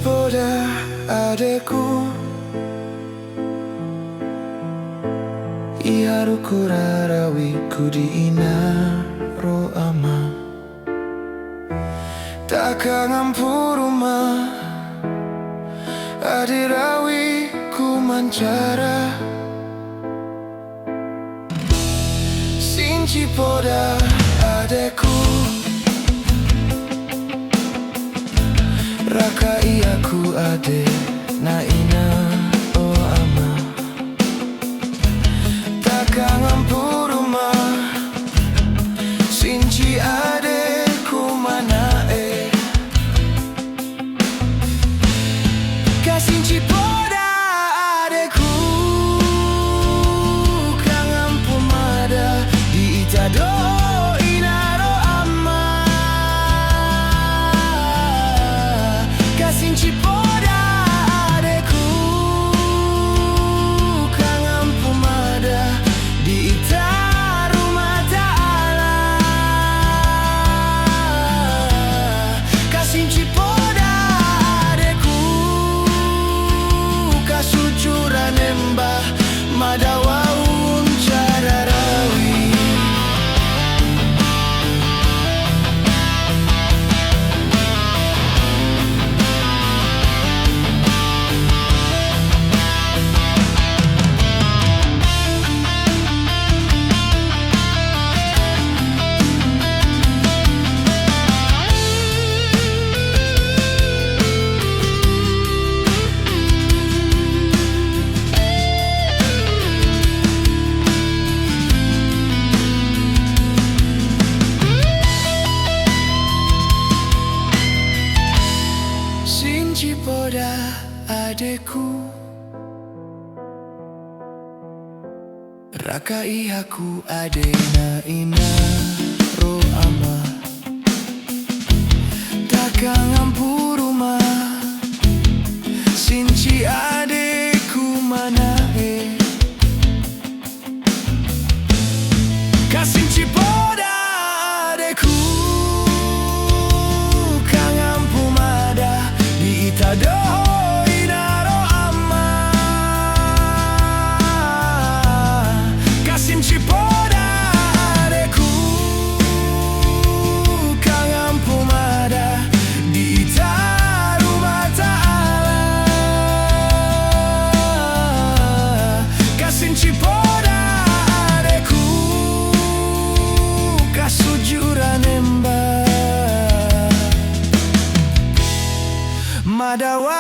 poda adekku, iharu kurarawiku di ina ro ama. Takang puruma adirawi ku mancara, sinci poda adekku, rakai aku ade na ina o ama. Takang puruma sinci adekku manae, kasinci poda adekku, kangen pumada di itado inaro ama. Kasinci poda adekku, kangen pumada di itaru mata Allah. Kasinci poda adekku, kasujuran embah madawaun cararawi. Sinci poda adekku, rakai aku adena ina ro ama. Takang ampuruma sinci adekku manae, kasinci poda adekku, kangen pumada di itado inaro ama. Kasinci poda adekku, kangen pumada di itaru mata Allah. Kasinci poda adekku, kasujuran embah madawa